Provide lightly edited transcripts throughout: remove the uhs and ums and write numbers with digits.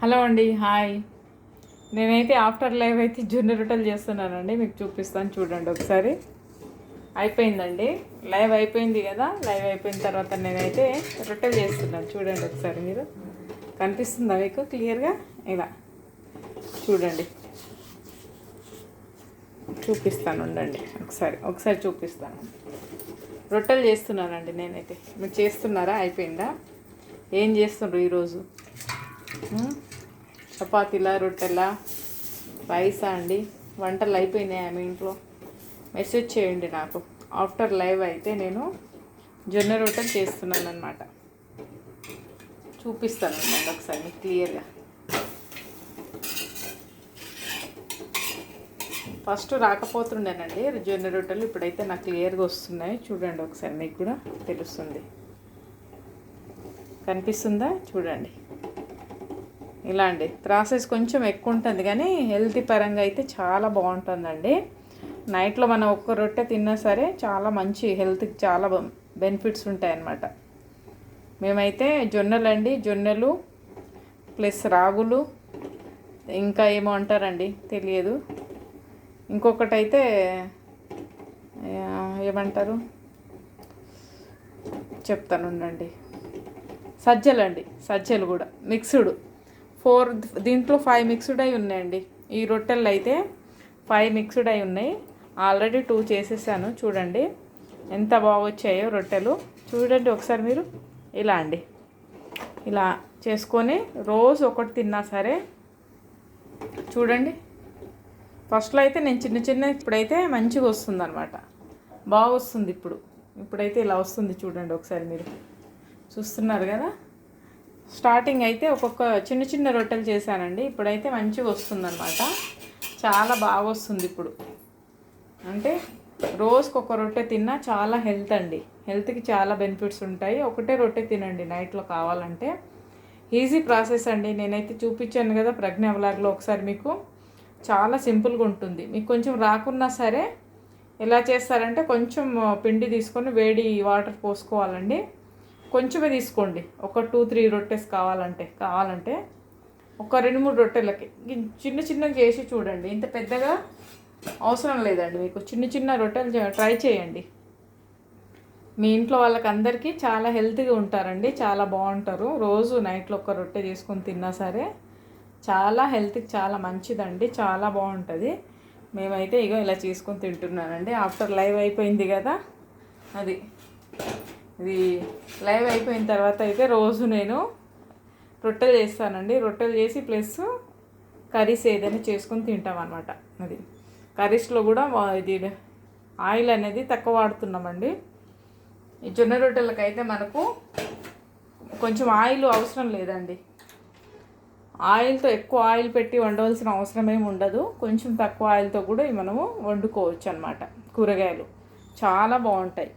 Hello అండి, hi. నేనైతే after live అయితే జొన్న రొట్టెలు చేస్తున్నానండి. మీకు చూపిస్తాను చూడండి ఒకసారి. అయిపోయిందండి, లైవ్ అయిపోయింది కదా. లైవ్ అయిపోయిన తర్వాత నేనైతే రొట్టెలు చేస్తున్నాను చూడండి ఒకసారి. మీరు కనిపిస్తుందా మీకు క్లియర్గా? ఇలా చూడండి, చూపిస్తాను ఉండండి. ఒకసారి చూపిస్తాను. రొట్టెలు చేస్తున్నానండి నేనైతే. మీరు చేస్తున్నారా? అయిపోయిందా? ఏం చేస్తుండ్రు ఈరోజు? చపాతీలా, రొట్టెలా, రైసా అండి? వంటలు అయిపోయినాయా మీ ఇంట్లో? మెసేజ్ చేయండి నాకు. ఆఫ్టర్ లైవ్ అయితే నేను జొన్న రొట్టెలు చేస్తున్నాను అనమాట. చూపిస్తాను అండి ఒకసారి మీకు క్లియర్గా. ఫస్ట్ రాకపోతుండేనండి జొన్న రొట్టెలు, ఇప్పుడైతే నాకు క్లియర్గా వస్తున్నాయి. చూడండి ఒకసారి, మీకు కూడా తెలుస్తుంది. కనిపిస్తుందా? చూడండి. ఇలా అండి, ప్రాసెస్ కొంచెం ఎక్కువ ఉంటుంది కానీ హెల్తీ పరంగా అయితే చాలా బాగుంటుందండి. నైట్లో మనం ఒక్క రొట్టె తిన్నా సరే చాలా మంచి హెల్త్కి చాలా బెనిఫిట్స్ ఉంటాయన్నమాట. మేమైతే జొన్నలు ప్లస్ రాగులు, ఇంకా ఏమో అంటారండి తెలియదు. ఇంకొకటైతే ఏమంటారు చెప్తాను ఉండండి. సజ్జలు కూడా మిక్స్డ్. దీంట్లో 5 మిక్స్డ్ అయి ఉన్నాయండి. ఈ రొట్టెలు అయితే 5 మిక్స్డ్ అయి ఉన్నాయి. ఆల్రెడీ 2 చేసేసాను. చూడండి ఎంత బాగా వచ్చాయో రొట్టెలు. చూడండి ఒకసారి మీరు. ఇలా అండి, ఇలా చేసుకొని రోజు ఒకటి తిన్నా సరే. చూడండి, ఫస్ట్లో అయితే నేను చిన్న ఇప్పుడైతే మంచిగా వస్తుంది అనమాట. బాగా వస్తుంది ఇప్పుడైతే ఇలా వస్తుంది. చూడండి ఒకసారి మీరు చూస్తున్నారు కదా. స్టార్టింగ్ అయితే ఒక్కొక్క చిన్న రొట్టెలు చేశానండి. ఇప్పుడైతే మంచిగా వస్తుందన్నమాట. చాలా బాగా వస్తుంది ఇప్పుడు. అంటే రోజుకి ఒక రొట్టె తిన్నా చాలా హెల్త్ అండి. హెల్త్కి చాలా బెనిఫిట్స్ ఉంటాయి. ఒకటే రొట్టె తినండి నైట్లో కావాలంటే. ఈజీ ప్రాసెస్ అండి. నేనైతే చూపించాను కదా ప్రజ్ఞ వ్లాగ్లో ఒకసారి. మీకు చాలా సింపుల్గా ఉంటుంది. మీకు కొంచెం రాకున్నా సరే ఎలా చేస్తారంటే, కొంచెం పిండి తీసుకొని వేడి వాటర్ పోసుకోవాలండి. కొంచెమే తీసుకోండి. ఒక 2-3 రొట్టెస్ కావాలంటే ఒక 2-3 రొట్టెలకి చిన్నగా చేసి చూడండి. ఇంత పెద్దగా అవసరం లేదండి. మీకు చిన్న రొట్టెలు ట్రై చేయండి. మీ ఇంట్లో వాళ్ళకి అందరికీ చాలా హెల్తీగా ఉంటారండి. చాలా బాగుంటారు. రోజు నైట్లో ఒక రొట్టె చేసుకొని తిన్నా సరే చాలా హెల్త్కి చాలా మంచిదండి. చాలా బాగుంటుంది. మేమైతే ఇలా చేసుకొని తింటున్నానండి. ఆఫ్టర్ లైవ్ అయిపోయింది కదా. ఇది లైవ్ అయిపోయిన తర్వాత అయితే రోజు నేను రొట్టెలు చేస్తానండి. రొట్టెలు చేసి ప్లస్ కర్రీస్ ఏదైనా చేసుకొని తింటాం అనమాట. కర్రీస్లో కూడా ఇది ఆయిల్ అనేది తక్కువ వాడుతున్నామండి. ఈ జొన్న రొట్టెలకైతే మనకు కొంచెం ఆయిల్ అవసరం లేదండి. ఆయిల్తో ఎక్కువ ఆయిల్ పెట్టి వండవలసిన అవసరం ఏమి ఉండదు. కొంచెం తక్కువ ఆయిల్తో కూడా మనము వండుకోవచ్చు అనమాట. కూరగాయలు చాలా బాగుంటాయి.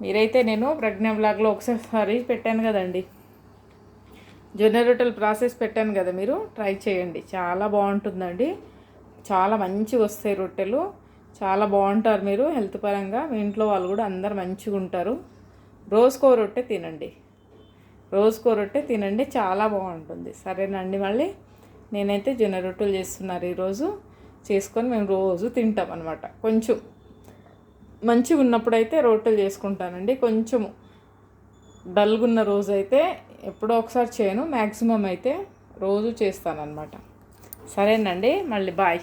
మీరైతే నేను ప్రజ్ఞ వ్లాగ్లో ఒకసారి పెట్టాను కదండి, జొన్న రొట్టెల ప్రాసెస్ పెట్టాను కదా. మీరు ట్రై చేయండి. చాలా బాగుంటుందండి. చాలా మంచిగా వస్తాయి రొట్టెలు. చాలా బాగుంటారు మీరు హెల్త్ పరంగా. మీ ఇంట్లో వాళ్ళు కూడా అందరు మంచిగా ఉంటారు. రోజుకో రొట్టె తినండి. చాలా బాగుంటుంది. సరేనండి. మళ్ళీ నేనైతే జొన్న రొట్టెలు చేస్తున్నారు ఈరోజు. చేసుకొని మేము రోజు తింటాం అనమాట. కొంచెం మంచిగా ఉన్నప్పుడైతే రొట్టెలు చేసుకుంటానండి. కొంచెము డల్గా ఉన్న రోజు అయితే ఎప్పుడో ఒకసారి చేయను. మ్యాక్సిమం అయితే రోజు చేస్తానన్నమాట. సరేనండి. మళ్ళీ బాయ్.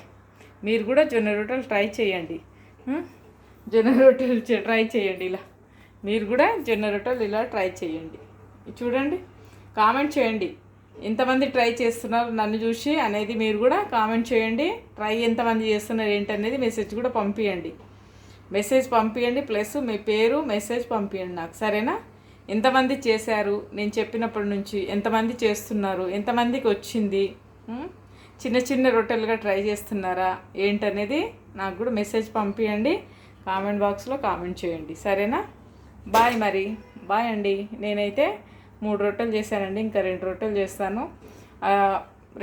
మీరు కూడా జొన్న రొట్టెలు ట్రై చేయండి. ఇలా మీరు కూడా జొన్న రొట్టెలు ఇలా ట్రై చేయండి. చూడండి, కామెంట్ చేయండి ఎంతమంది ట్రై చేస్తున్నారు నన్ను చూసి అనేది. మీరు కూడా కామెంట్ చేయండి. ట్రై ఎంతమంది చేస్తున్నారు ఏంటనేది మెసేజ్ కూడా పంపించండి. ప్లస్ మీ పేరు మెసేజ్ పంపించండి నాకు. సరేనా? ఎంతమంది చేశారు, నేను చెప్పినప్పటి నుంచి ఎంతమంది చేస్తున్నారు, ఎంతమందికి వచ్చింది, చిన్న రొట్టెలుగా ట్రై చేస్తున్నారా ఏంటనేది నాకు కూడా మెసేజ్ పంపించండి. కామెంట్ బాక్స్లో కామెంట్ చేయండి. సరేనా? బాయ్ అండి. నేనైతే 3 రొట్టెలు చేశానండి. ఇంకా 2 రొట్టెలు చేస్తాను.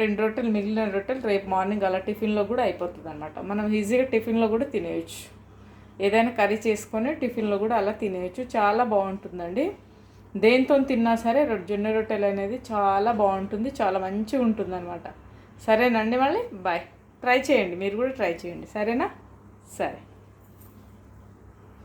2 రొట్టెలు, మిగిలిన రొట్టెలు రేపు మార్నింగ్ అలా టిఫిన్లో కూడా అయిపోతుంది అనమాట. మనం ఈజీగా టిఫిన్లో కూడా తినేయచ్చు. ఏదైనా కర్రీ చేసుకొని టిఫిన్లో కూడా అలా తినేయచ్చు. చాలా బాగుంటుందండి. దేంతో తిన్నా సరే జొన్న రొట్టెలు అనేది చాలా బాగుంటుంది, చాలా మంచిగా ఉంటుంది అనమాట. సరేనండి, మళ్ళీ బాయ్. ట్రై చేయండి, మీరు కూడా ట్రై చేయండి, సరేనా? సరే.